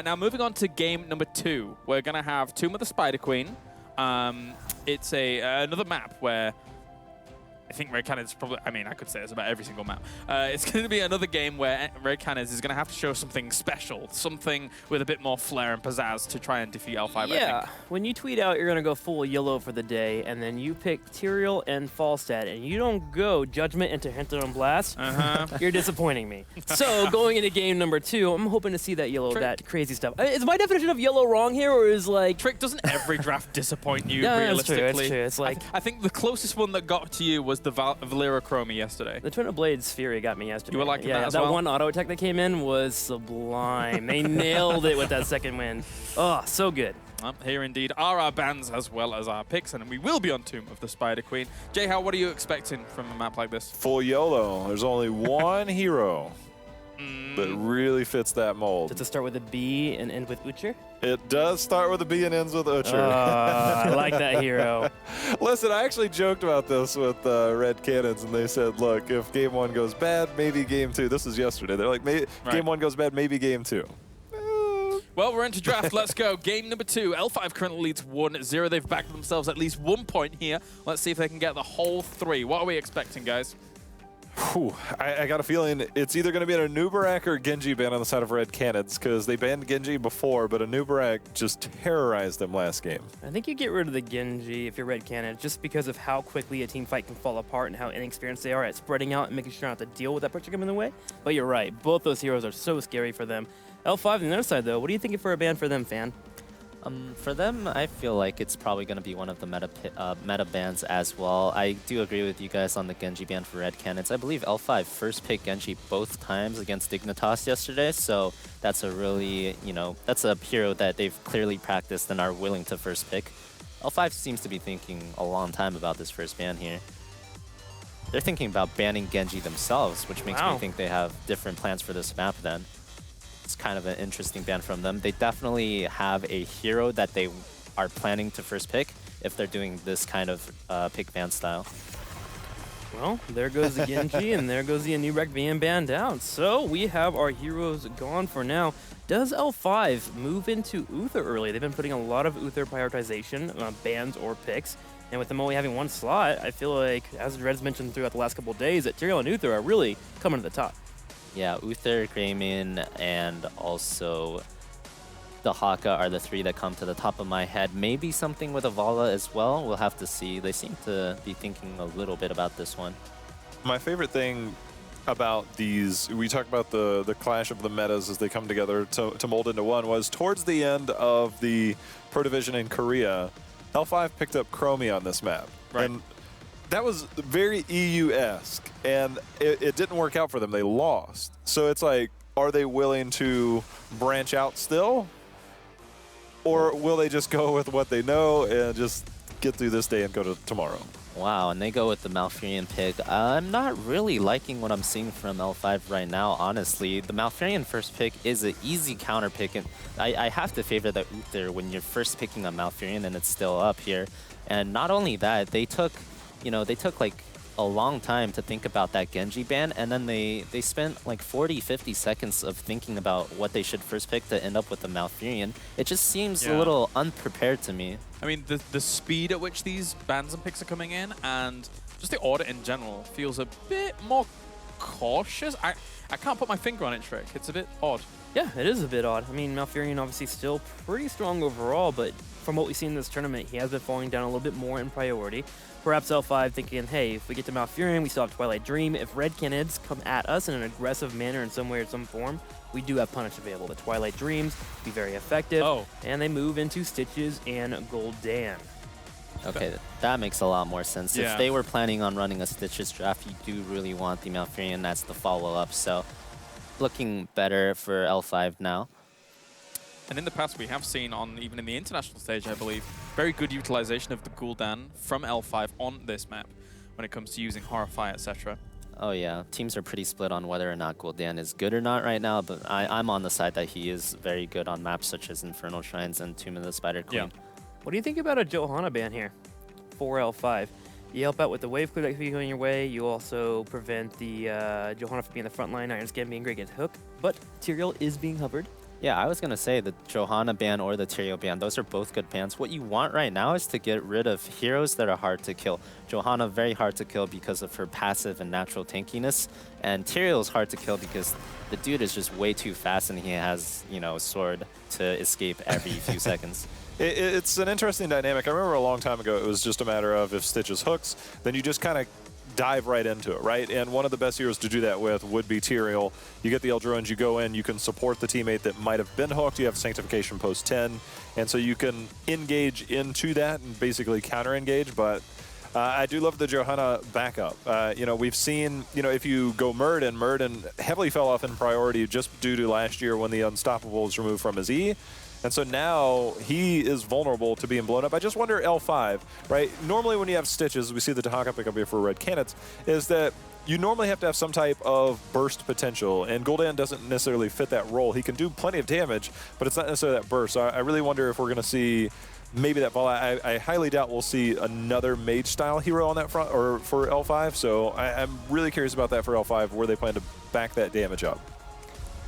Now moving on to game number 2, we're going to have Tomb of the Spider Queen. It's another map where I think RED Canids probably, I mean, I could say this about every single map. It's going to be another game where RED Canids is going to have to show something special, something with a bit more flair and pizzazz to try and defeat L5, Yeah, I think. when you tweet out you're going to go full yellow for the day, and then you pick Tyrael and Falstad, and you don't go Judgment into Hinton and Blast, you're disappointing me. So going into game number 2, I'm hoping to see that yellow, that crazy stuff. Is my definition of yellow wrong here, or is like... Trick, doesn't every draft disappoint you, no, realistically? That's true, it's like... I think the closest one that got to you was the Valera Chromie yesterday. The Twin of Blades Fury got me yesterday. You were liking that as that well? one auto attack that came in was sublime. They nailed it with that second wind. Oh, so good. Here indeed are our bans as well as our picks, and we will be on Tomb of the Spider Queen. J-How, what are you expecting from a map like this? Full YOLO. There's only one hero that really fits that mold. Does it start with a B and end with Utcher? It does start with a B and ends with Utcher. I like that hero. Listen, I actually joked about this with RED Canids, and they said, look, if game 1 goes bad, maybe game 2. This was yesterday. They're like, game 1 goes bad, maybe game 2. Well, we're into draft. Let's go. Game number 2. L5 currently leads 1-0. They've backed themselves at least 1 point here. Let's see if they can get the whole 3. What are we expecting, guys? Whew, I got a feeling it's either going to be an Anubarak or a Genji ban on the side of RED Canids, because they banned Genji before, but Anubarak just terrorized them last game. I think you get rid of the Genji if you're RED Canids, just because of how quickly a team fight can fall apart and how inexperienced they are at spreading out and making sure not to deal with that pressure coming in the way. But you're right, both those heroes are so scary for them. L5 on the other side, though, what are you thinking for a ban for them, Fan? For them, I feel like it's probably going to be one of the meta bans as well. I do agree with you guys on the Genji ban for RED Canids. I believe L5 first picked Genji both times against Dignitas yesterday, so that's a really, that's a hero that they've clearly practiced and are willing to first pick. L5 seems to be thinking a long time about this first ban here. They're thinking about banning Genji themselves, which makes me think they have different plans for this map then. It's kind of an interesting ban from them. They definitely have a hero that they are planning to first pick if they're doing this kind of pick ban style. Well, there goes the Genji, and there goes the Anubarak being banned out. So we have our heroes gone for now. Does L5 move into Uther early? They've been putting a lot of Uther prioritization, bans or picks. And with them only having 1 slot, I feel like, as Red's mentioned throughout the last couple of days, that Tyrael and Uther are really coming to the top. Yeah, Uther, Greymin, and also the Haka are the 3 that come to the top of my head. Maybe something with Avala as well. We'll have to see. They seem to be thinking a little bit about this one. My favorite thing about these, we talk about the clash of the metas as they come together to mold into one, was towards the end of the Pro Division in Korea, L5 picked up Chromie on this map. Right. And that was very EU-esque, and it didn't work out for them. They lost. So it's like, are they willing to branch out still? Or will they just go with what they know and just get through this day and go to tomorrow? Wow, and they go with the Malfurion pick. I'm not really liking what I'm seeing from L5 right now, honestly. The Malfurion first pick is an easy counter pick, and I have to favor the Uther when you're first picking a Malfurion and it's still up here. And not only that, they took like a long time to think about that Genji ban, and then they spent like 40-50 seconds of thinking about what they should first pick to end up with the Malfurion. It just seems a little unprepared to me. I mean, the speed at which these bans and picks are coming in, and just the order in general, feels a bit more cautious. I can't put my finger on it, Trick. It's a bit odd. Yeah, it is a bit odd. I mean, Malfurion obviously still pretty strong overall, but from what we've seen in this tournament, he has been falling down a little bit more in priority. Perhaps L5 thinking, hey, if we get to Malfurion, we still have Twilight Dream. If RED Canids come at us in an aggressive manner in some way or some form, we do have Punish available. The Twilight Dreams be very effective, and they move into Stitches and Gul'dan. Okay, that makes a lot more sense. Yeah. If they were planning on running a Stitches draft, you do really want the Malfurion as the follow-up, so looking better for L5 now. And in the past, we have seen even in the international stage, I believe, very good utilization of the Gul'dan from L5 on this map when it comes to using Horrify, etc. Oh yeah, teams are pretty split on whether or not Gul'dan is good or not right now, but I'm on the side that he is very good on maps such as Infernal Shrines and Tomb of the Spider Queen. Yeah. What do you think about a Johanna ban here for L5? You help out with the wave clear that could be going your way. You also prevent the Johanna from being the front line, Iron Scan being great against Hook, but Tyrael is being hovered. Yeah, I was going to say the Johanna ban or the Tyrael ban, those are both good bans. What you want right now is to get rid of heroes that are hard to kill. Johanna, very hard to kill because of her passive and natural tankiness. And Tyrael is hard to kill because the dude is just way too fast and he has, you know, a sword to escape every few seconds. It's an interesting dynamic. I remember a long time ago, it was just a matter of if Stitch is hooks, then you just kind of dive right into it, right? And one of the best heroes to do that with would be Tyrael. You get the Eldruins, you go in, you can support the teammate that might have been hooked, you have Sanctification post 10, and so you can engage into that and basically counter-engage, but I do love the Johanna backup. You know, we've seen, you know, if you go Murden heavily fell off in priority just due to last year when the Unstoppable was removed from his E. And so now he is vulnerable to being blown up. I just wonder L5, right? Normally when you have Stitches, we see the Tahaka pick up here for Red Canids, is that you normally have to have some type of burst potential, and Gul'dan doesn't necessarily fit that role. He can do plenty of damage, but it's not necessarily that burst. So I really wonder if we're going to see maybe that fall. I highly doubt we'll see another mage-style hero on that front or for L5, so I'm really curious about that for L5, where they plan to back that damage up.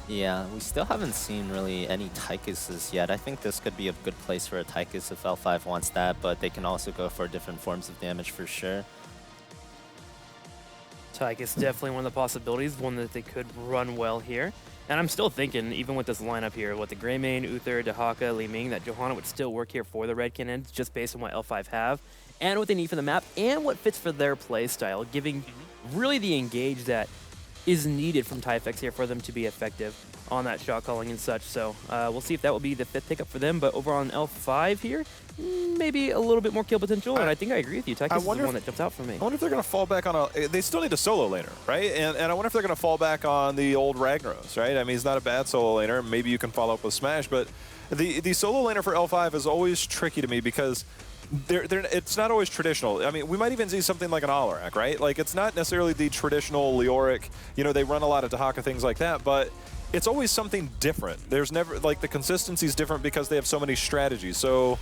Yeah, we still haven't seen really any Tychuses yet. I think this could be a good place for a Tychus if L5 wants that, but they can also go for different forms of damage for sure. Tychus definitely one of the possibilities, one that they could run well here. And I'm still thinking, even with this lineup here, with the Greymane, Uther, Dahaka, Li Ming, that Johanna would still work here for the Red Canids just based on what L5 have, and what they need for the map, and what fits for their play style, giving really the engage that is needed from Tyfex here for them to be effective on that shot calling and such. So we'll see if that will be the 5th pickup for them. But over on L5 here, maybe a little bit more kill potential. And I think I agree with you. Tychus is the one that jumps out for me. I wonder if they're going to fall back on a... They still need a solo laner, right? And I wonder if they're going to fall back on the old Ragnaros, right? I mean, he's not a bad solo laner. Maybe you can follow up with Smash. But the solo laner for L5 is always tricky to me because it's not always traditional. I mean, we might even see something like an Alarak, right? Like, it's not necessarily the traditional Leoric. You know, they run a lot of Dahaka, things like that, but it's always something different. There's never, like, the consistency is different because they have so many strategies. So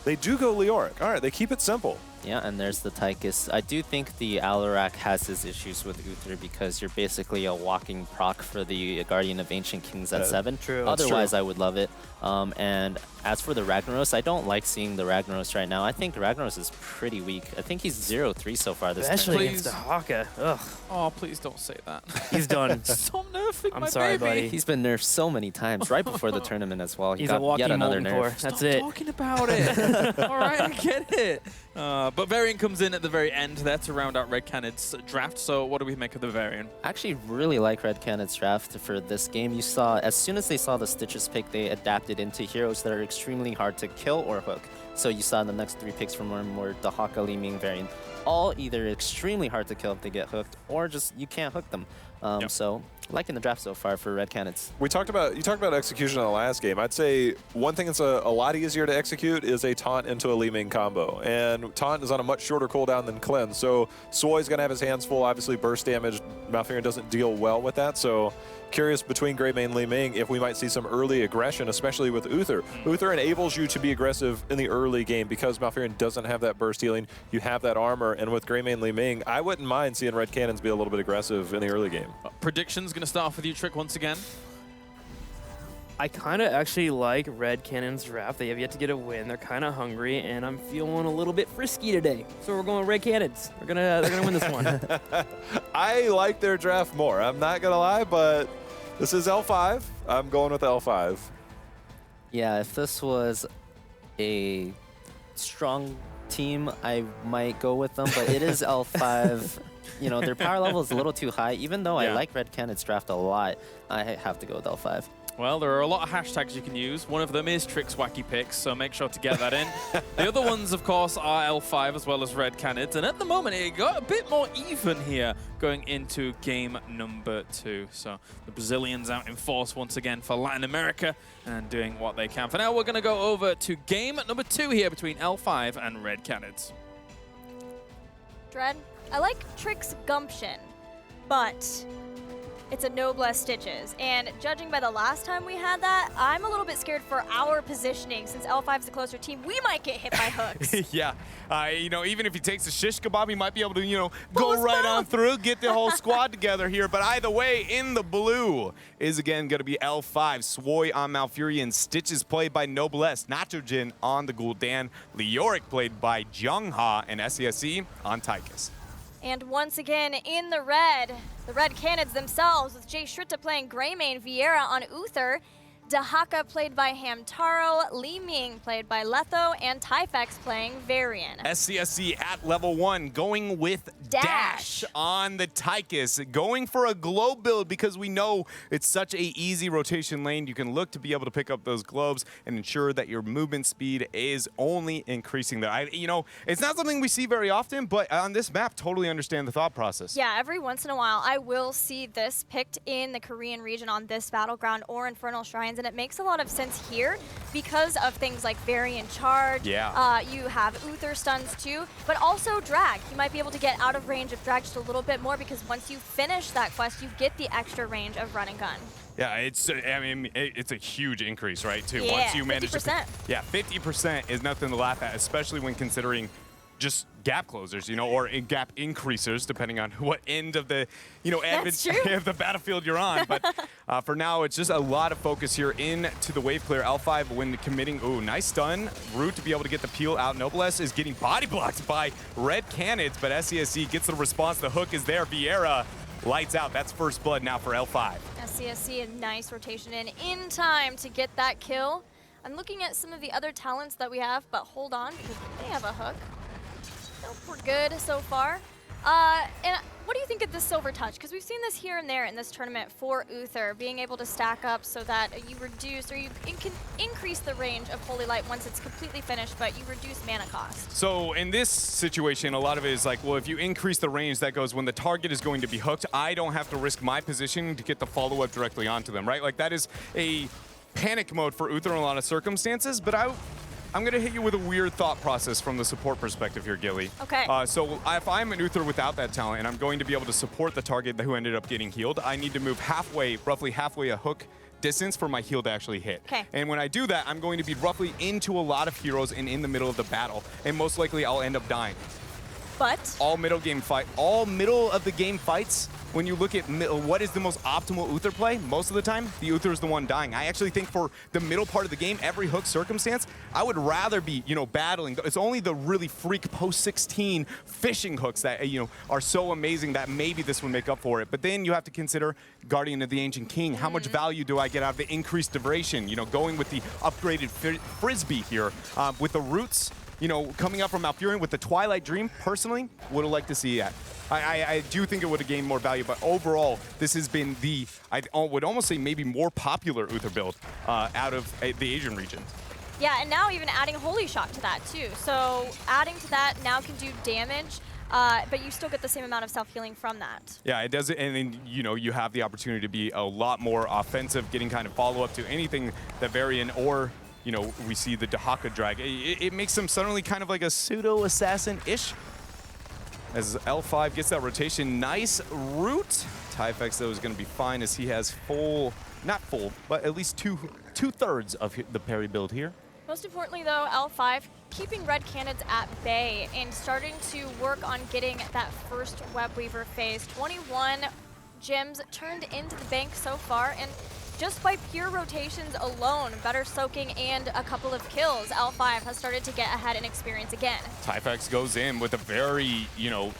they do go Leoric. All right, they keep it simple. Yeah, and there's the Tychus. I do think the Alarak has his issues with Uther because you're basically a walking proc for the Guardian of Ancient Kings at 7. True. Otherwise, I would love it. And as for the Ragnaros, I don't like seeing the Ragnaros right now. I think Ragnaros is pretty weak. I think he's 0-3 so far this Especially time. against Dahaka. Ugh. Oh, please don't say that. He's done. Stop nerfing I'm my sorry, baby. buddy. He's been nerfed so many times right before the tournament as well. He He's got a walking yet another molten core. nerf. That's Stop it. talking about it. All right, I get it. But Varian comes in at the very end there to round out Red Canids' draft. So what do we make of the Varian? I actually really like Red Canids' draft for this game. You saw, as soon as they saw the Stitches pick, they adapted into heroes that are extremely hard to kill or hook. So you saw the next 3 picks from them were Dahaka, Li Ming, Varian. All either extremely hard to kill if they get hooked, or just you can't hook them. So liking the draft so far for Red Canids. You talked about execution in the last game. I'd say one thing that's a lot easier to execute is a taunt into a Li Ming combo. And taunt is on a much shorter cooldown than cleanse. So Soy's going to have his hands full. Obviously, burst damage, Malfurion doesn't deal well with that. So curious between Greymane and Li Ming if we might see some early aggression, especially with Uther. Uther enables you to be aggressive in the early game because Malfurion doesn't have that burst healing. You have that armor. And with Greymane and Li Ming, I wouldn't mind seeing Red Canids be a little bit aggressive in the early game. Predictions going to start off with you, Trick, once again. I kind of actually like Red Canids' draft. They have yet to get a win. They're kind of hungry, and I'm feeling a little bit frisky today. So we're going Red Canids. They're gonna win this one. I like their draft more. I'm not going to lie, but this is L5. I'm going with L5. Yeah, if this was a strong team, I might go with them, but it is L5. You know, their power level is a little too high. Even though I like Red Canids' draft a lot, I have to go with L5. Well, there are a lot of hashtags you can use. One of them is Trick's Wacky Picks, so make sure to get that in. The other ones, of course, are L5 as well as Red Canids. And at the moment, it got a bit more even here going into game number 2. So the Brazilians out in force once again for Latin America and doing what they can. For now, we're going to go over to game number 2 here between L5 and Red Canids. Dread, I like Trick's gumption, but it's a Noblesse Stitches. And judging by the last time we had that, I'm a little bit scared for our positioning. Since L5's the closer team, we might get hit by hooks. Yeah, you know, even if he takes a shish kebab, he might be able to, you know, Pull go his right mouth. on through, get the whole squad together here. But either way, in the blue is again going to be L5, Swoy on Malfurion, Stitches played by Noblesse, Nitrogen on the Gul'dan, Leoric played by Jungha, and SESE on Tychus. And once again, in the red Canids themselves, with Jay Shritta playing Greymane, Vieira on Uther, Dahaka played by Hamtaro, Li Ming played by Letho, and Typhex playing Varian. SCSC at level 1, going with Dash on the Tychus, going for a globe build because we know it's such a easy rotation lane. You can look to be able to pick up those globes and ensure that your movement speed is only increasing there. You know, it's not something we see very often, but on this map, totally understand the thought process. Yeah, every once in a while, I will see this picked in the Korean region on this battleground or Infernal Shrines, and it makes a lot of sense here because of things like Varian Charge. Yeah. You have Uther stuns too, but also Drag. You might be able to get out of range of Drag just a little bit more because once you finish that quest, you get the extra range of Run and Gun. Yeah, it's I mean it's a huge increase, right? Too. Yeah, Once you manage 50%. Yeah, 50% is nothing to laugh at, especially when considering just gap closers, you know, or gap increasers, depending on what end of the, you know, That's true. of the battlefield you're on. But for now, it's just a lot of focus here into the wave clear. L5 when committing. Ooh, nice stun. Root to be able to get the peel out. Noblesse is getting body blocked by Red Canids, but SCSC gets the response. The hook is there. Vieira lights out. That's first blood now for L5. SCSC, a nice rotation in time to get that kill. I'm looking at some of the other talents that we have, but hold on because they have a hook. Nope, we're good so far. And what do you think of this Silver Touch? Because we've seen this here and there in this tournament for Uther, being able to stack up so that you reduce or you can increase the range of Holy Light once it's completely finished, but you reduce mana cost. So in this situation, a lot of it is like, well, if you increase the range, that goes when the target is going to be hooked, I don't have to risk my positioning to get the follow-up directly onto them, right? Like that is a panic mode for Uther in a lot of circumstances, but I'm going to hit you with a weird thought process from the support perspective here, Gilly. Okay. So if I'm an Uther without that talent and I'm going to be able to support the target who ended up getting healed, I need to move halfway, roughly halfway a hook distance for my heal to actually hit. Okay. And when I do that, I'm going to be roughly into a lot of heroes and in the middle of the battle, and most likely I'll end up dying. But All middle of the game fights, when you look at what is the most optimal Uther play, most of the time, the Uther is the one dying. I actually think for the middle part of the game, every hook circumstance, I would rather be, you know, battling. It's only the really freak post-16 fishing hooks that, you know, are so amazing that maybe this would make up for it. But then you have to consider Guardian of the Ancient King. How much value do I get out of the increased duration? You know, going with the upgraded Frisbee here. With the roots, you know, coming up from Malfurion with the Twilight Dream, personally, would have liked to see that. I do think it would have gained more value, but overall, this has been the, I would almost say maybe more popular Uther build out of the Asian region. yeah, and now even adding Holy Shock to that too. So adding to that now can do damage, but you still get the same amount of self-healing from that. Yeah, it does it, and then, you know, you have the opportunity to be a lot more offensive, getting kind of follow-up to anything that Varian or, you know, we see the Dahaka drag. It makes them suddenly kind of like a pseudo-assassin-ish. As L5 gets that rotation, nice root. Typhex, though, is going to be fine as he has full, not full, but at least two-thirds of the parry build here. Most importantly though, L5 keeping Red Canids at bay and starting to work on getting that first Web Weaver phase. 21 gems turned into the bank so far, and just by pure rotations alone, better soaking and a couple of kills, L5 has started to get ahead in experience again. Typhex goes in with a very, you know,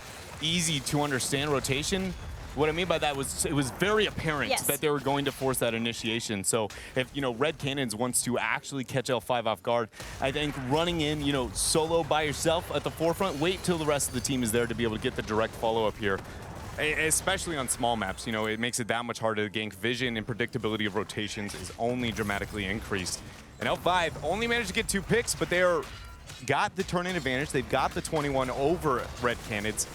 easy to understand rotation. What I mean by that was it was very apparent Yes. that they were going to force that initiation. So if, you know, Red Canids wants to actually catch L5 off guard, I think running in, you know, solo by yourself at the forefront, wait till the rest of the team is there to be able to get the direct follow-up here. Especially on small maps, you know, it makes it that much harder to gank. Vision and predictability of rotations is only dramatically increased. And L5 only managed to get 2 picks, but they're got the turn-in advantage. They've got the 21 over Red Canids.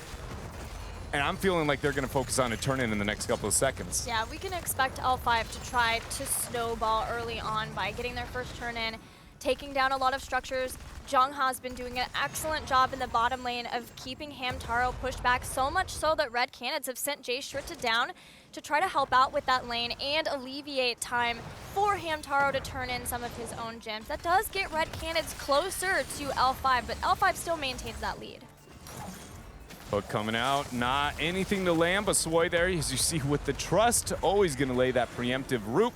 And I'm feeling like they're going to focus on a turn-in the next couple of seconds. Yeah, we can expect L5 to try to snowball early on by getting their first turn-in, taking down a lot of structures. Jungha's been doing an excellent job in the bottom lane of keeping Hamtaro pushed back, so much so that Red Canids have sent Jay Shritta down to try to help out with that lane and alleviate time for Hamtaro to turn in some of his own gems. That does get Red Canids closer to L5, but L5 still maintains that lead. Hook coming out, not anything to land, but Swoy there, as you see with the trust, always going to lay that preemptive route.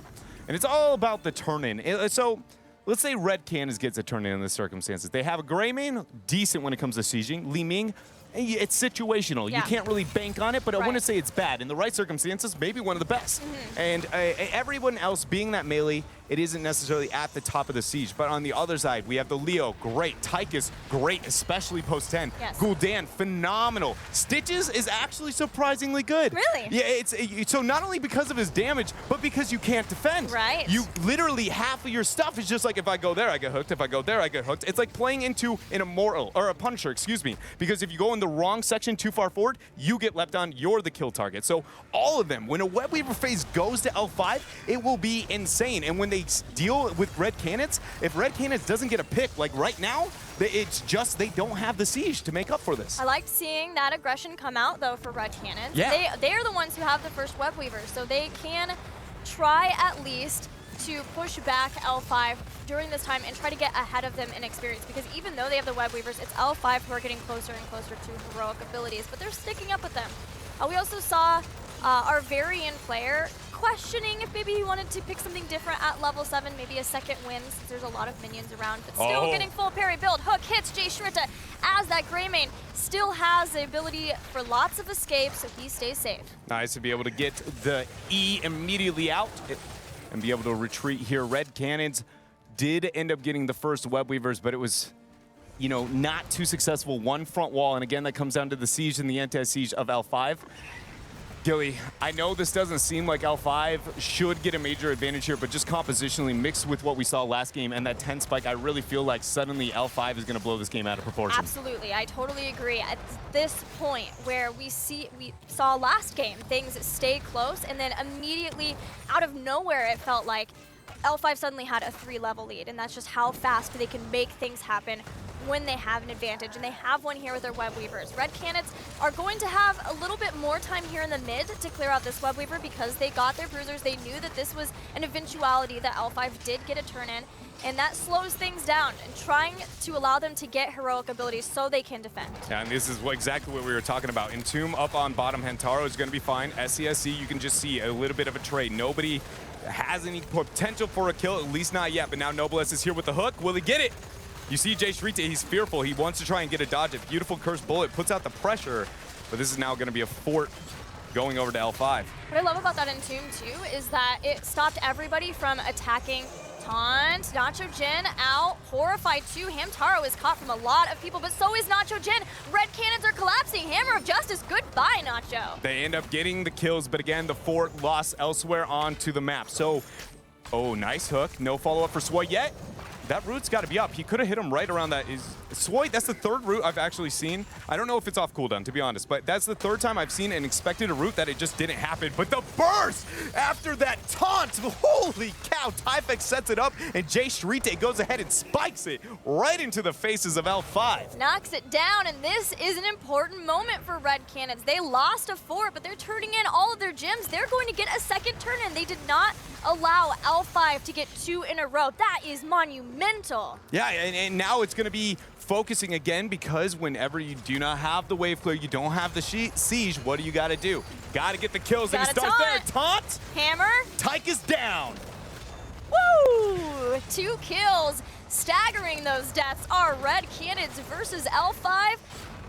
And it's all about the turn-in. So let's say Red Canids gets a turn-in the circumstances. They have a gray main, decent when it comes to sieging. Li Ming, it's situational. Yeah. You can't really bank on it, but I wouldn't say it's bad. In the right circumstances, maybe one of the best. And everyone else being that melee, it isn't necessarily at the top of the siege. But on the other side, we have the Leo, great. Tychus, great, especially post-10. Yes. Gul'dan, phenomenal. Stitches is actually surprisingly good. Really? Yeah, so not only because of his damage, but because you can't defend. Right. You literally, half of your stuff is just like, if I go there, I get hooked. If I go there, I get hooked. It's like playing into an Immortal, or a Punisher, excuse me. Because if you go in the wrong section too far forward, you get leapt on, you're the kill target. So all of them, when a Web Weaver phase goes to L5, it will be insane. And when they deal with Red Canids, if Red Canids doesn't get a pick, like right now, it's just they don't have the siege to make up for this. I liked seeing that aggression come out, though, for Red Canids. Yeah. They are the ones who have the first Web Weavers, so they can try at least to push back L5 during this time and try to get ahead of them in experience, because even though they have the Web Weavers, it's L5 who are getting closer and closer to heroic abilities, but they're sticking up with them. We also saw our Varian player questioning if maybe he wanted to pick something different at level 7, maybe a second win since there's a lot of minions around, but still getting full parry build. Hook hits Jay Shrita as that Grey Main still has the ability for lots of escape, so he stays safe. Nice to be able to get the E immediately out and be able to retreat here. Red Canids did end up getting the first Web Weavers, but it was, you know, not too successful. One front wall, and again, that comes down to the siege and the anti-siege of L5. Gilly, I know this doesn't seem like L5 should get a major advantage here, but just compositionally mixed with what we saw last game and that 10 spike, I really feel like suddenly L5 is going to blow this game out of proportion. Absolutely, I totally agree. At this point where we saw last game, things stay close, and then immediately out of nowhere it felt like L5 suddenly had a 3-level lead, and that's just how fast they can make things happen when they have an advantage, and they have one here with their Web Weavers. Red Canids are going to have a little bit more time here in the mid to clear out this Web Weaver because they got their bruisers. They knew that this was an eventuality that L5 did get a turn in, and that slows things down and trying to allow them to get heroic abilities so they can defend. Yeah, and this is exactly what we were talking about. Entomb up on bottom, Hamtaro is going to be fine. SCSC, you can just see a little bit of a trade. Nobody has any potential for a kill, at least not yet, but now Noblesse is here with the hook. Will he get it? You see Jay Shrita, he's fearful. He wants to try and get a dodge. A beautiful cursed bullet puts out the pressure, but this is now going to be a fort going over to L5. What I love about that Entomb too is that it stopped everybody from attacking Taunt. Nacho Jin out, horrified too. Hamtaro is caught from a lot of people, but so is Nacho Jin. Red Canids are collapsing. Hammer of Justice, goodbye, Nacho. They end up getting the kills, but again, the fort lost elsewhere onto the map. So, oh, nice hook. No follow-up for Swoy yet. That route's got to be up. He could have hit him right around that. Swoy, that's the third route I've actually seen. I don't know if it's off cooldown, to be honest, but that's the third time I've seen and expected a route that it just didn't happen. But the burst after that taunt, holy cow, Tyfex sets it up, and Jay Shrita goes ahead and spikes it right into the faces of L5. Knocks it down, and this is an important moment for Red Canids. They lost a fort, but they're turning in all of their gems. They're going to get a second turn in. They did not allow L5 to get 2 in a row. That is monumental. Yeah, and now it's going to be focusing again, because whenever you do not have the wave clear, you don't have the siege, what do you got to do? Got to get the kills, and it starts there. Taunt! Hammer! Tychus down! Woo! 2 kills. Staggering those deaths are Red Canids versus L5.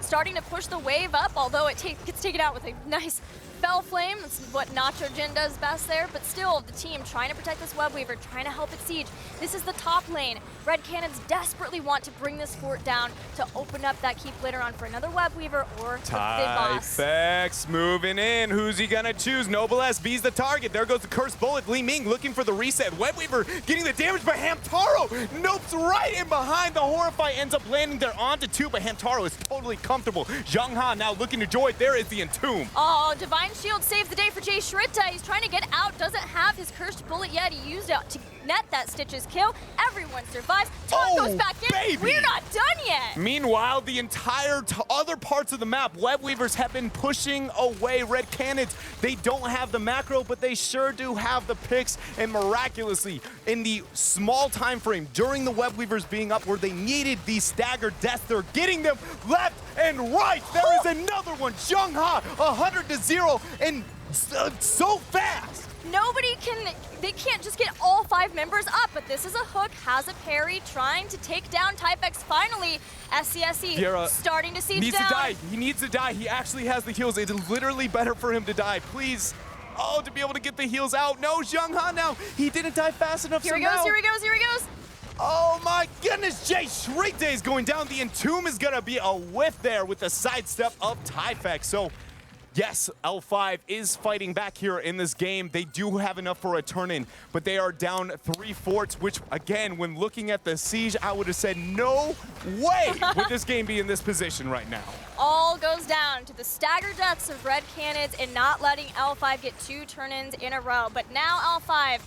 Starting to push the wave up, although it gets taken out with a nice Fell Flame. That's what Nacho Jin does best there, but still the team trying to protect this Web Weaver, trying to help it siege. This is the top lane. Red Canids desperately want to bring this fort down to open up that keep later on for another Web Weaver or the big boss. Tyfex moving in. Who's he gonna choose? Noblesse B's the target. There goes the cursed bullet. Li Ming looking for the reset. Web Weaver getting the damage, but Hamtaro nopes right in behind. The Horrify ends up landing there onto 2, but Hamtaro is totally comfortable. Zhang Ha now looking to join. There is the Entomb. Oh, Divine Shield saves the day for Jay Shrita. He's trying to get out, doesn't have his cursed bullet yet. He used it to net that Stitch's kill. Everyone survives. Taunt goes back in. Baby. We're not done yet. Meanwhile, the entire other parts of the map, Web Weavers have been pushing away Red Canids. They don't have the macro, but they sure do have the picks. And miraculously, in the small time frame during the Web Weavers being up where they needed these staggered deaths, they're getting them left and right. There is another one. Jungha, 100-0, and so fast. They can't just get all 5 members up, but this is a hook, has a parry, trying to take down Typex finally. SCSE Viera starting to siege needs down. to die. He needs to die. He actually has the heals. It's literally better for him to die. Please. Oh, to be able to get the heals out. No, Jungha now. He didn't die fast enough. Here he goes, here he goes, here he goes. Oh my goodness, Jay Shrita is going down. The Entomb is gonna be a whiff there with the sidestep of Typex. So yes, L5 is fighting back here in this game. They do have enough for a turn-in, but they are down 3 forts, which, again, when looking at the siege, I would have said, no way would this game be in this position right now. All goes down to the staggered deaths of Red Canids and not letting L5 get 2 turn-ins in a row. But now L5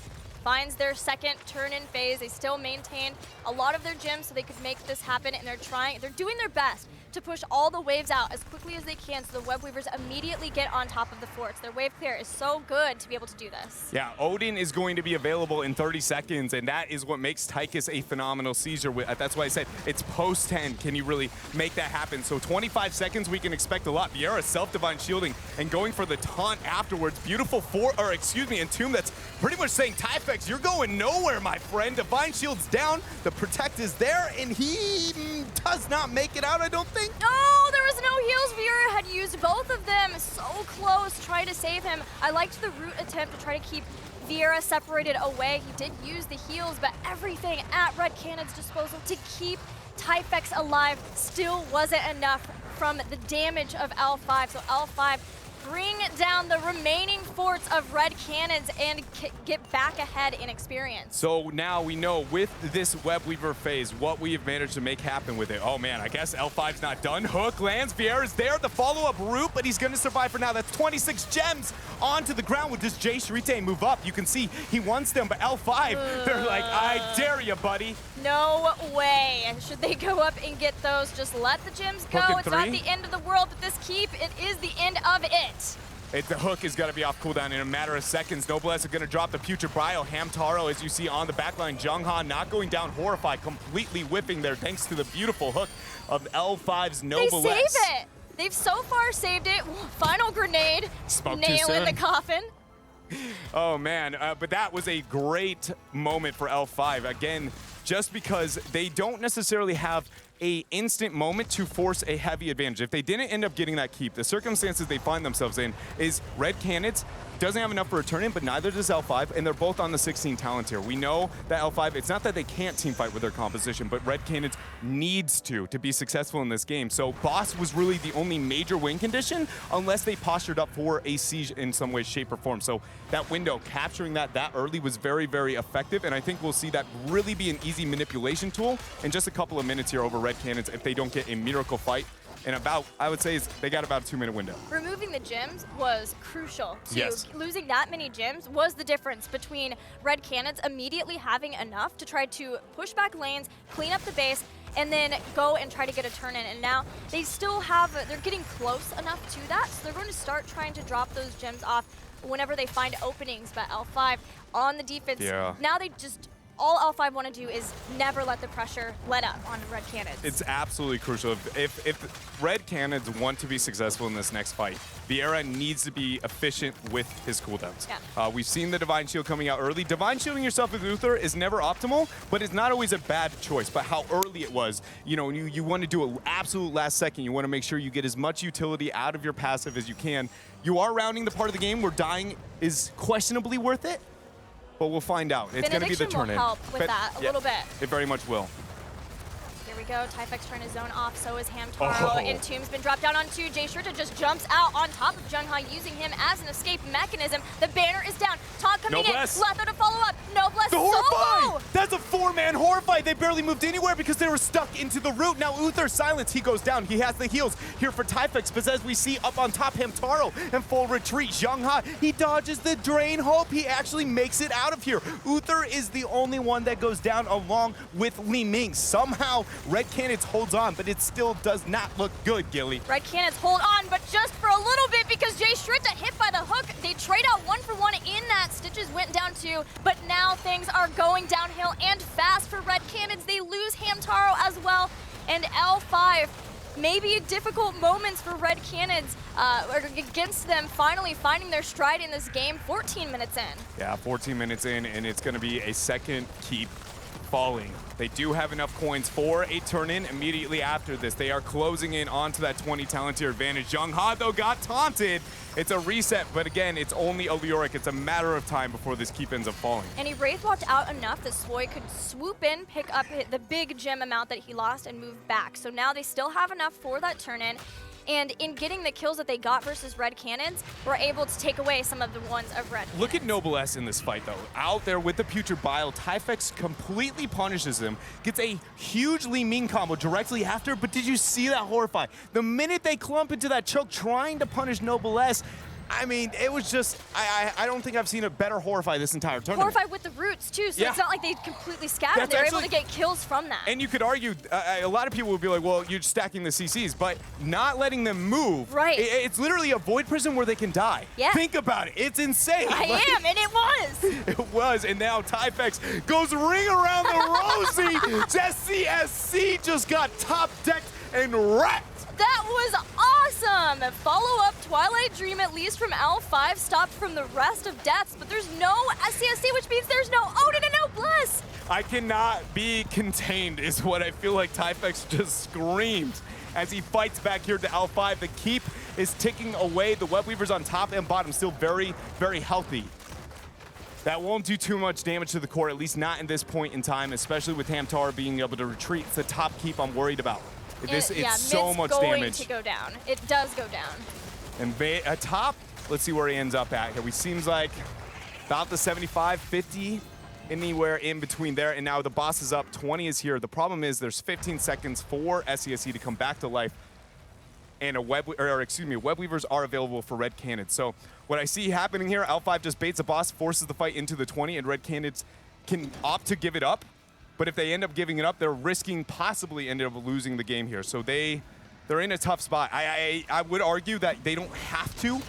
finds their second turn-in phase. They still maintained a lot of their gems so they could make this happen, and they're doing their best to push all the waves out as quickly as they can so the Web Weavers immediately get on top of the forts. Their wave clear is so good to be able to do this. Yeah, Odin is going to be available in 30 seconds, and that is what makes Tychus a phenomenal seizure. That's why I said it's post-10. Can you really make that happen? So 25 seconds, we can expect a lot. Viera self-divine shielding and going for the taunt afterwards. Beautiful Entomb that's pretty much saying, Typex, you're going nowhere, my friend. Divine shield's down, the protect is there, and he does not make it out, I don't think. No, there was no heals. Viera had used both of them. So close, trying to save him. I liked the root attempt to try to keep Viera separated away. He did use the heals, but everything at Red Canid's disposal to keep Typex alive still wasn't enough from the damage of L5. So L5 bring down the remaining forts of Red Canids and get back ahead in experience. So now we know with this Web Weaver phase what we have managed to make happen with it. Oh man, I guess L5's not done. Hook lands, Viera's there, the follow-up route, but he's gonna survive for now. That's 26 gems onto the ground. Does Jay Shrita move up? You can see he wants them, but L5, they're like, I dare you, buddy. No way. Should they go up and get those? Just let the gems go. It's not the end of the world, but this keep, it is the end of it. The hook is going to be off cooldown in a matter of seconds. Noblesse are going to drop the Future Bio. Hamtaro, as you see on the backline. Jungha not going down. Horrified, completely whipping there thanks to the beautiful hook of L5's Noblesse. They save it. They've so far saved it. Final grenade. Nail in the coffin. Oh, man. But that was a great moment for L5. Again, just because they don't necessarily have a instant moment to force a heavy advantage. If they didn't end up getting that keep, the circumstances they find themselves in is Red Canids doesn't have enough for a turn-in, but neither does L5, and they're both on the 16 talent tier. We know that L5, it's not that they can't team fight with their composition, but Red Canids needs to be successful in this game. So Boss was really the only major win condition, unless they postured up for a siege in some way, shape, or form. So that window, capturing that early was very, very effective, and I think we'll see that really be an easy manipulation tool in just a couple of minutes here over Red Canids if they don't get a miracle fight. And about, I would say, they got about a 2-minute window. Removing the gems was crucial. Yes. Losing that many gems was the difference between Red Canids immediately having enough to try to push back lanes, clean up the base, and then go and try to get a turn in. And now they still have, they're getting close enough to that, so they're going to start trying to drop those gems off whenever they find openings. But L5 on the defense, now they just, all L5 want to do is never let the pressure let up on Red Canids. It's absolutely crucial. If Red Canids want to be successful in this next fight, Viera needs to be efficient with his cooldowns. Yeah. We've seen the Divine Shield coming out early. Divine Shielding yourself with Uther is never optimal, but it's not always a bad choice. But how early it was, you know, you want to do an absolute last second. You want to make sure you get as much utility out of your passive as you can. You are rounding the part of the game where dying is questionably worth it. But we'll find out. It's going to be the turn-in. Will help with that a little bit. It very much will. Here we go. Typex trying to zone off. So is Hamtaro. Entomb's been dropped down on 2. Jay Shrita just jumps out on top of Jungha, using him as an escape mechanism. The banner is down. Taunt coming in. Letho to follow up. Noblesse The solo! Horrify! That's a 4-man Horrify. They barely moved anywhere because they were stuck into the root. Now Uther silence. He goes down. He has the heals here for Typhix, but as we see up on top, Hamtaro in full retreat. Zhongha, he dodges the drain. Hope he actually makes it out of here. Uther is the only one that goes down along with Li Ming. Somehow, Red Canids holds on, but it still does not look good, Gilly. Red Canids hold on, but just for a little bit because Jay Shrita hit by the hook. They trade out 1-for-1 in that. Stitches went down too, but now things are going downhill and fast for Red Canids. They lose Hamtaro as well, and L5. Maybe difficult moments for Red Canids against them finally finding their stride in this game 14 minutes in. Yeah, 14 minutes in, and it's going to be a second keep falling. They do have enough coins for a turn-in immediately after this. They are closing in onto that 20 talent tier advantage. Zhongha, though, got taunted. It's a reset, but again, it's only a Leoric. It's a matter of time before this keep ends up falling. And he Wraith walked out enough that Swoy could swoop in, pick up the big gem amount that he lost, and move back. So now they still have enough for that turn-in. And in getting the kills that they got versus Red Canids, we're able to take away some of the ones of Red Canids. Look at Noblesse in this fight, though. Out there with the Putrid Bile, Typhix completely punishes him, gets a huge Li Ming combo directly after, but did you see that Horrify? The minute they clump into that choke trying to punish Noblesse, I mean, it was just, I don't think I've seen a better Horrify this entire tournament. Horrify with the roots, too, so Yeah. it's not like they completely scattered. That's They're actually- able to get kills from that. And you could argue, a lot of people would be like, well, you're stacking the CCs, but not letting them move. Right. It's literally a void prison where they can die. Yeah. Think about it. It's insane. I am, and it was. It was, and now Typhix goes ring around the rosy. SCSC just got top decked and wrecked. That was awesome! Follow-up Twilight Dream, at least from L5, stopped from the rest of deaths, but there's no SCSC, which means there's no Odin and no Bless! I cannot be contained is what I feel like Typhix just screamed as he fights back here to L5. The keep is ticking away. The Web Weavers on top and bottom still very, very healthy. That won't do too much damage to the core, at least not in this point in time, especially with Hamtaro being able to retreat. It's the top keep I'm worried about. It's so much damage. Mid's going to go down. It does go down. And top, let's see where he ends up at here. He seems like about the 75, 50, anywhere in between there. And now the boss is up, 20 is here. The problem is there's 15 seconds for SCSC to come back to life. And Web Weavers are available for Red Canids. So what I see happening here, L5 just baits the boss, forces the fight into the 20, and Red Canids can opt to give it up. But if they end up giving it up, they're risking possibly ending up losing the game here. So they're in a tough spot. I would argue that they don't have to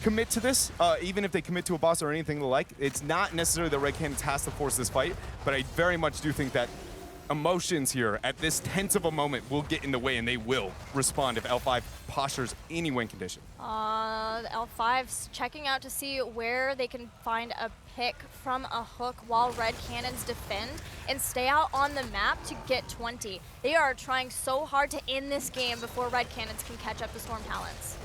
commit to this, even if they commit to a boss or anything like. It's not necessarily that Red Canids has to force this fight, but I very much do think that emotions here at this tense of a moment will get in the way, and they will respond if L5 postures any win condition. L5's checking out to see where they can find a pick from a hook while Red Canids defend and stay out on the map to get 20. They are trying so hard to end this game before Red Canids can catch up to Storm Talents.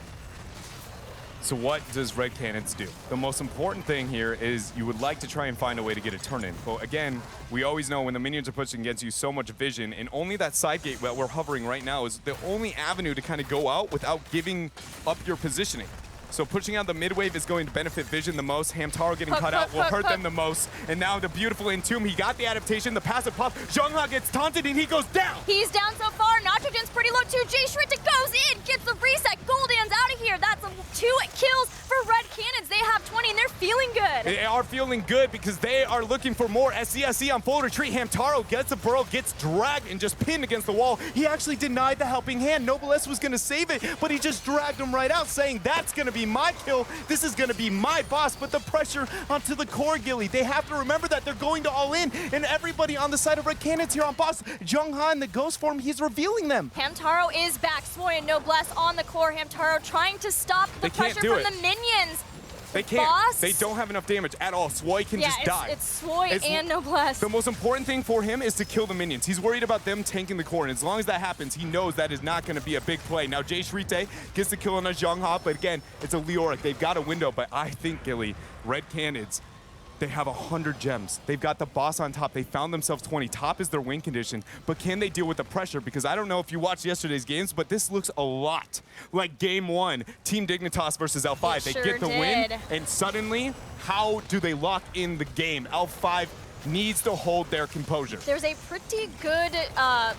So what does Red Canids do? The most important thing here is you would like to try and find a way to get a turn-in. But again, we always know when the minions are pushing against you so much vision, and only that side gate that we're hovering right now is the only avenue to kind of go out without giving up your positioning. So pushing out the mid-wave is going to benefit Vision the most. Hamtaro getting cut out will hurt them the most. And now the beautiful Entomb, he got the adaptation, the passive pop. Zhongha gets taunted and he goes down. He's down so far. Nachogen's pretty low too. Jay Shrita goes in, gets the reset. Goldan's out of here. That's 2 kills for Red Canids. They have 20 and they're feeling good. They are feeling good because they are looking for more. SCSC on full retreat. Hamtaro gets a burrow, gets dragged and just pinned against the wall. He actually denied the helping hand. Noblesse was going to save it, but he just dragged him right out, saying that's going to be my kill. This is going to be my boss. But the pressure onto the core, Gilly. They have to remember that they're going to all in, and everybody on the side of Red Canids here on boss. Zhongha in the ghost form, he's revealing them. Hamtaro is back. Swoy and Noblesse on the core. Hamtaro trying to stop the pressure from the minions. They can't. Boss? They don't have enough damage at all. Swoy can just die. It's Swoy and Noblesse. The most important thing for him is to kill the minions. He's worried about them tanking the core, and as long as that happens, he knows that is not going to be a big play. Now, Jay Shrite gets the kill on a Zhongha, but again, it's a Leoric. They've got a window, but I think, Gilly, Red Canids, They have 100 gems. They've got the boss on top. They found themselves 20. Top is their win condition. But can they deal with the pressure? Because I don't know if you watched yesterday's games, but this looks a lot like Game 1, Team Dignitas versus L5. They sure get the win, did. and suddenly, how do they lock in the game? L5 needs to hold their composure. There's a pretty good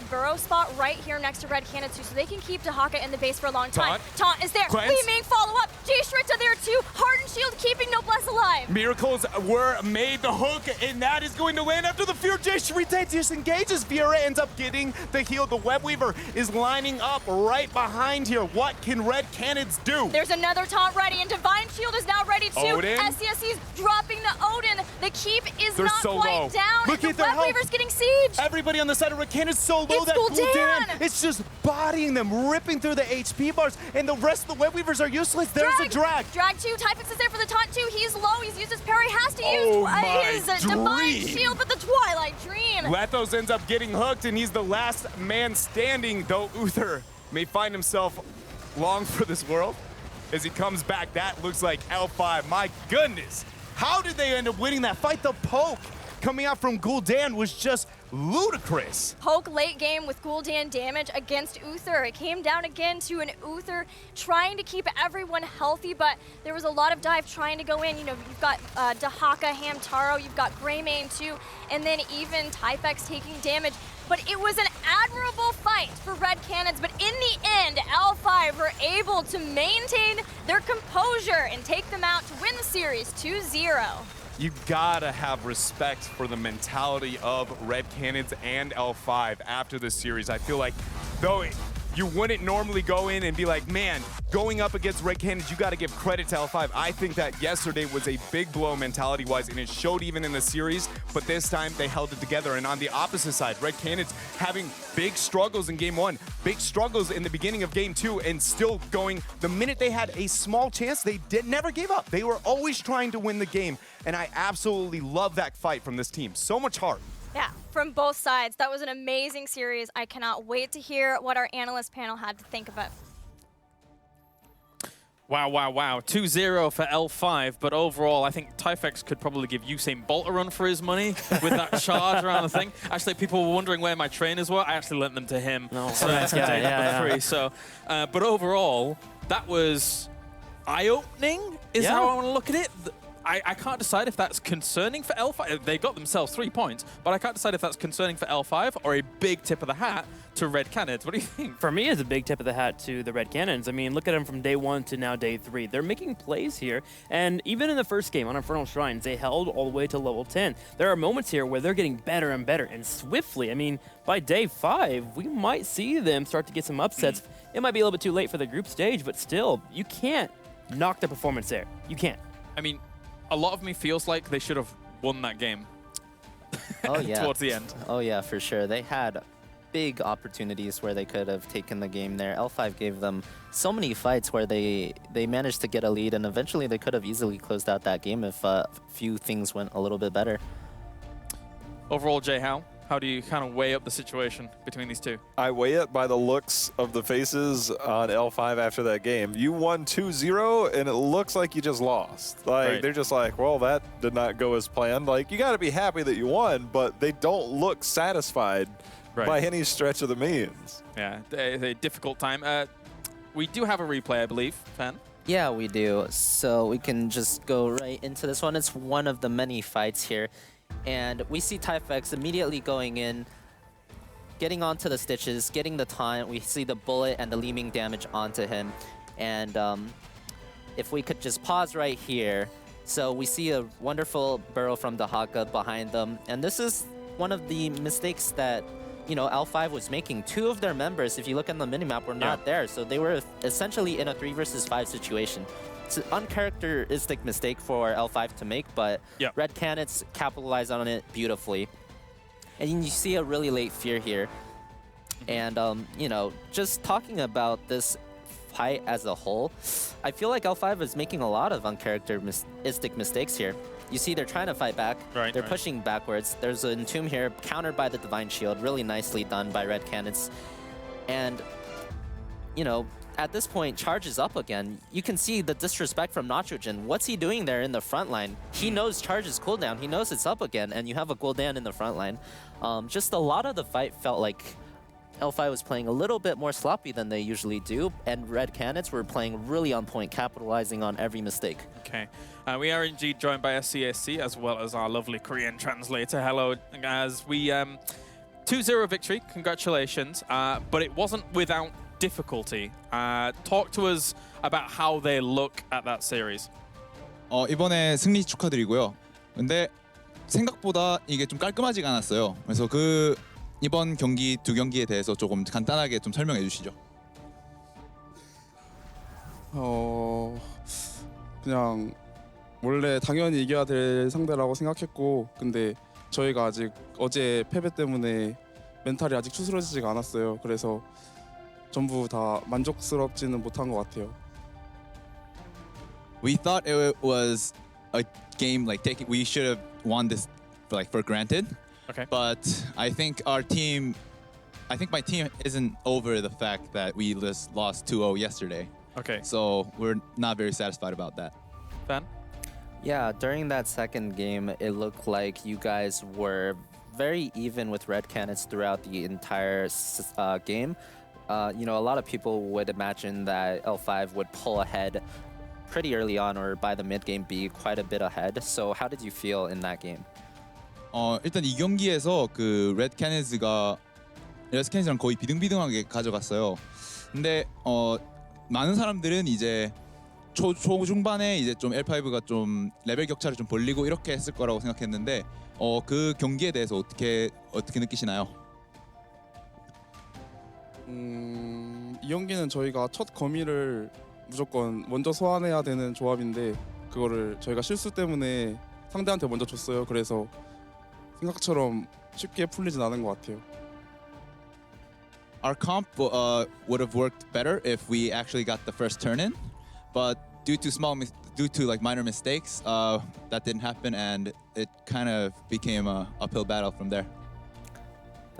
burrow spot right here next to Red Canids too, so they can keep Dahaka in the base for a long time. Taunt is there. Cleanse. Gleaming follow-up. J-Shrita there too. Hardened Shield keeping Noblesse alive. Miracles were made, the hook, and that is going to land after the Fear. Jay Shrita disengages. Fiora ends up getting the heal. The Web Weaver is lining up right behind here. What can Red Canids do? There's another taunt ready, and Divine Shield is now ready too. Odin. SCSC's dropping the Odin. The keep is They're not so quite low. down. Look the at their Web health. Weaver's getting sieged. Everybody on the side of Red Canids so low It's that Gul'dan. It's just bodying them, ripping through the HP bars, and the rest of the Web Weavers are useless. There's a drag. Drag 2. Typhix is there for the taunt 2. He's low. He's used his parry. Has to use Oh my his Divine dream. Shield, but the Twilight Dream. Lethos ends up getting hooked, and he's the last man standing, though Uther may find himself long for this world. As he comes back, that looks like L5. My goodness. How did they end up winning that fight? The poke coming out from Gul'dan was just ludicrous. Poke late game with Gul'dan damage against Uther. It came down again to an Uther trying to keep everyone healthy, but there was a lot of dive trying to go in. You know, you've got Dahaka, Hamtaro, you've got Greymane too, and then even Typex taking damage. But it was an admirable fight for Red Canids, but in the end, L5 were able to maintain their composure and take them out to win the series 2-0. You gotta have respect for the mentality of Red Canids and L5 after this series. I feel like, though you wouldn't normally go in and be like, man, going up against Red Canids, you gotta give credit to L5. I think that yesterday was a big blow mentality-wise, and it showed even in the series, but this time they held it together. And on the opposite side, Red Canids having big struggles in Game 1, big struggles in the beginning of Game 2, and still going, the minute they had a small chance, they never gave up. They were always trying to win the game, and I absolutely love that fight from this team. So much heart. Yeah, from both sides. That was an amazing series. I cannot wait to hear what our analyst panel had to think about. Wow, wow, wow. 2-0 for L5, but overall, I think Typhex could probably give Usain Bolt a run for his money with that charge around the thing. Actually, people were wondering where my trainers were. I actually lent them to him. No, So I can take that for free. So, but overall, that was eye-opening, is how I want to look at it. I can't decide if that's concerning for L5. They got themselves 3 points, but I can't decide if that's concerning for L5 or a big tip of the hat to Red Canids. What do you think? For me, it's a big tip of the hat to the Red Canids. I mean, look at them from day 1 to now day 3. They're making plays here, and even in the first game on Infernal Shrines, they held all the way to level 10. There are moments here where they're getting better and better, and swiftly. I mean, by day 5, we might see them start to get some upsets. It might be a little bit too late for the group stage, but still, you can't knock the performance there. You can't. I mean, a lot of me feels like they should have won that game. Oh yeah. Towards the end. Oh yeah, for sure. They had big opportunities where they could have taken the game there. L5 gave them so many fights where they managed to get a lead, and eventually they could have easily closed out that game if a few things went a little bit better. Overall, Jay, how do you kind of weigh up the situation between these two? I weigh it by the looks of the faces on L5 after that game. You won 2-0, and it looks like you just lost. Like, they're just like, well, that did not go as planned. Like, you got to be happy that you won, but they don't look satisfied by any stretch of the means. Yeah, a difficult time. We do have a replay, I believe, Fan. Yeah, we do. So we can just go right into this one. It's one of the many fights here. And we see Typhex immediately going in, getting onto the stitches, getting the taunt. We see the bullet and the leaming damage onto him. And if we could just pause right here. So we see a wonderful burrow from Dahaka behind them. And this is one of the mistakes that, you know, L5 was making. 2 of their members, if you look on the minimap, were not there. So they were essentially in a 3 versus 5 situation. It's an uncharacteristic mistake for L5 to make, but Red Canids capitalized on it beautifully. And you see a really late fear here. And, you know, just talking about this fight as a whole, I feel like L5 is making a lot of uncharacteristic mistakes here. You see they're trying to fight back. They're pushing backwards. There's an Entomb here, countered by the Divine Shield. Really nicely done by Red Canids. And, you know, at this point, Charge is up again. You can see the disrespect from Nitrogen. What's he doing there in the front line? He knows Charge's cooldown. He knows it's up again, and you have a Gul'dan in the front line. Just a lot of the fight felt like L5 was playing a little bit more sloppy than they usually do, and Red Canids were playing really on point, capitalizing on every mistake. Okay. We are indeed joined by SCSC as well as our lovely Korean translator. Hello, as we 2-0 victory. Congratulations. But it wasn't without difficulty. Talk to us about how they look at that series. 이번에 승리 축하드리고요. 근데 생각보다 이게 좀 깔끔하지가 않았어요. 그래서 그 이번 경기 두 경기에 대해서 조금 간단하게 좀 설명해 주시죠. 그냥 원래 당연히 이겨야 될 상대라고 생각했고, 근데 저희가 아직 어제 패배 때문에 멘탈이 아직 추스러지지가 않았어요. 그래서 전부 다 만족스럽지는 못한 것 같아요. We thought it was a game like we should have won this for granted. Okay. But I think my team isn't over the fact that we just lost 2-0 yesterday. Okay. So we're not very satisfied about that. Ben? Yeah, during that second game, it looked like you guys were very even with Red Canids throughout the entire game. You know, a lot of people would imagine that L5 would pull ahead pretty early on, or by the mid-game be quite a bit ahead. So how did you feel in that game? 일단 이 경기에서 그 레드 캐니즈랑 거의 비등비등하게 가져갔어요. 근데 많은 사람들은 이제 초중반에 이제 좀 L5가 좀 레벨 격차를 좀 벌리고 이렇게 했을 거라고 생각했는데 그 경기에 대해서 어떻게 느끼시나요? 이 경기는 저희가 첫 거미를 무조건 먼저 소환해야 되는 조합인데 그거를 저희가 실수 때문에 상대한테 먼저 줬어요. 그래서 생각처럼 쉽게 풀리진 않은 것 같아요. Our comp would have worked better if we actually got the first turn in, but due to like minor mistakes, that didn't happen, and it kind of became a uphill battle from there.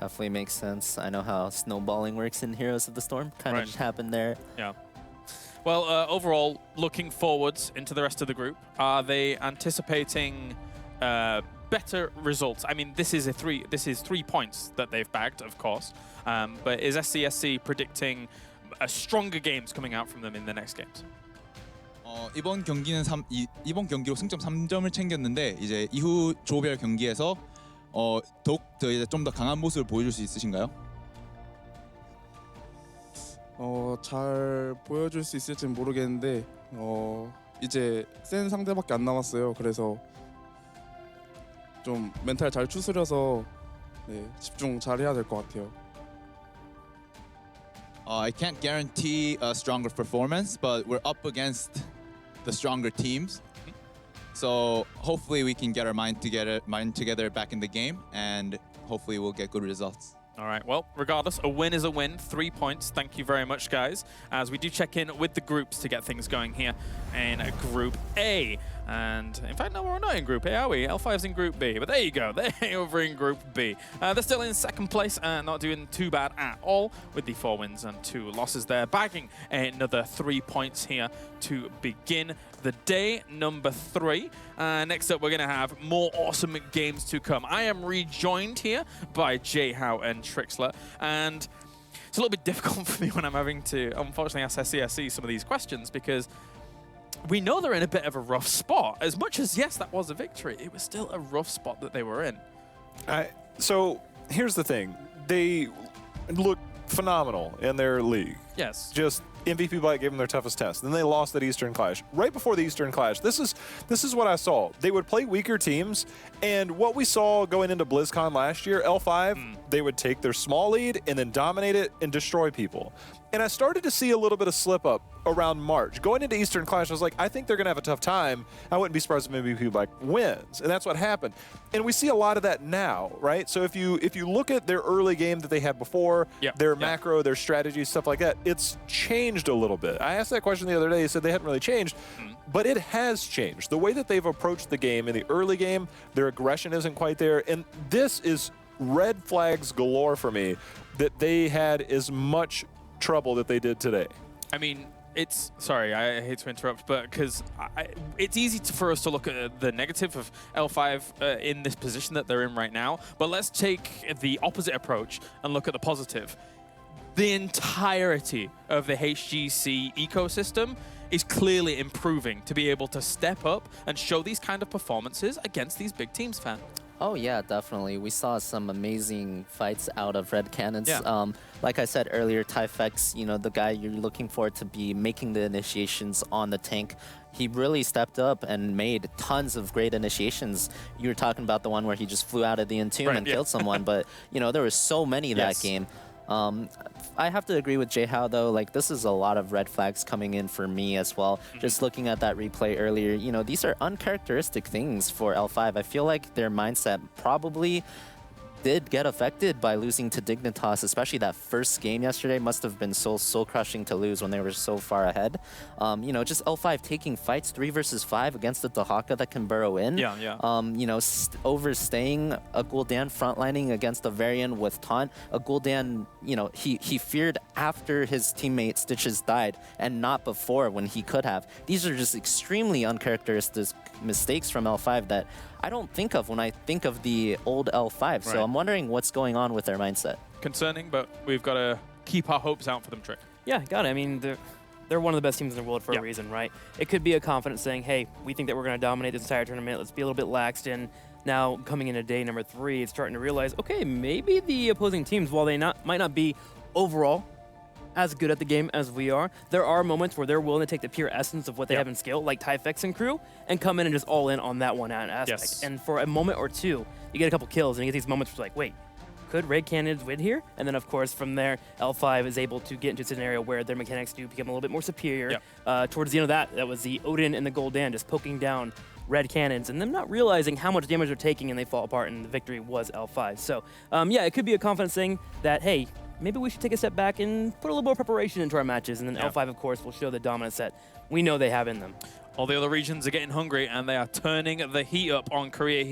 Definitely makes sense. I know how snowballing works in Heroes of the Storm. Kind of Right. just happened there. Yeah. Well, overall, looking forwards into the rest of the group, are they anticipating better results? I mean, this is 3 points that they've bagged, of course. But is SCSC predicting stronger games coming out from them in the next games? 이번 경기로 승점 3점을 챙겼는데 이제 이후 조별 경기에서 더욱 이제 좀 더 강한 모습을 보여줄 수 있으신가요? 잘 보여줄 수 있을지는 모르겠는데 이제 센 상대밖에 안 남았어요. 그래서 좀 멘탈 잘 추스려서 집중 잘 해야 될 것 같아요. I can't guarantee a stronger performance, but we're up against the stronger teams. So hopefully we can get our mind together back in the game, and hopefully we'll get good results. All right, well, regardless, a win is a win. 3 points. Thank you very much, guys. As we do check in with the groups to get things going here in Group A. And in fact, no, we're not in Group A, are we? L5's in Group B. But there you go. They're over in Group B. They're still in second place, not doing too bad at all, with the 4 wins and 2 losses there, bagging another 3 points here to begin the day number 3. Next up, we're going to have more awesome games to come. I am rejoined here by Jhow and Trixler, and it's a little bit difficult for me when I'm having to, unfortunately, ask SCSC some of these questions, because we know they're in a bit of a rough spot. As much as, yes, that was a victory, it was still a rough spot that they were in. So here's the thing. They look phenomenal in their league. Yes. Just MVP Blight gave them their toughest test. Then they lost that Eastern Clash. Right before the Eastern Clash, this is what I saw. They would play weaker teams, and what we saw going into BlizzCon last year, L5, they would take their small lead and then dominate it and destroy people. And I started to see a little bit of slip up around March. Going into Eastern Clash, I was like, I think they're going to have a tough time. I wouldn't be surprised if MVP Blight wins. And that's what happened. And we see a lot of that now, right? So if you look at their early game that they had before, their macro, their strategy, stuff like that, it's changed a little bit. I asked that question the other day. They said they hadn't really changed, but it has changed. The way that they've approached the game in the early game, their aggression isn't quite there. And this is red flags galore for me that they had as much trouble that they did today. I mean, sorry, I hate to interrupt, but because it's easy for us to look at the negative of L5 in this position that they're in right now, but let's take the opposite approach and look at the positive. The entirety of the HGC ecosystem is clearly improving to be able to step up and show these kind of performances against these big teams, fan. Oh yeah, definitely. We saw some amazing fights out of Red Canids. Yeah. Like I said earlier, Tyfex, you know, the guy you're looking for to be making the initiations on the tank, he really stepped up and made tons of great initiations. You were talking about the one where he just flew out of the entomb and killed someone, but you know, there were so many that game. I have to agree with Jayhao though, like this is a lot of red flags coming in for me as well. Just looking at that replay earlier, you know, these are uncharacteristic things for L5. I feel like their mindset probably did get affected by losing to Dignitas, especially that first game yesterday must have been so soul-crushing to lose when they were so far ahead. You know, just L5 taking fights 3 versus 5 against the Dahaka that can burrow in. Yeah. You know, overstaying a Gul'dan frontlining against a Varian with taunt. A Gul'dan, you know, he feared after his teammate Stitches died and not before when he could have. These are just extremely uncharacteristic mistakes from L5 that I don't think of when I think of the old L5. So I'm wondering what's going on with their mindset. Concerning, but we've got to keep our hopes out for them, Trick. Yeah, got it. I mean, they're one of the best teams in the world for a reason, right? It could be a confidence saying, hey, we think that we're going to dominate this entire tournament. Let's be a little bit laxed in. Now, coming into day number 3, it's starting to realize, okay, maybe the opposing teams, while they might not be overall as good at the game as we are, there are moments where they're willing to take the pure essence of what they have in skill, like Tyfex and crew, and come in and just all in on that one aspect. And for a moment or two, you get a couple kills, and you get these moments where it's like, wait, could RED Canids win here? And then, of course, from there, L5 is able to get into a scenario where their mechanics do become a little bit more superior. Towards the end of that was the Odin and the Gul'dan just poking down RED Canids, and them not realizing how much damage they're taking, and they fall apart, and the victory was L5. So, yeah, it could be a confidence thing that, hey, maybe we should take a step back and put a little more preparation into our matches, and then L5, of course, will show the dominance that we know they have in them. All the other regions are getting hungry, and they are turning the heat up on Korea here.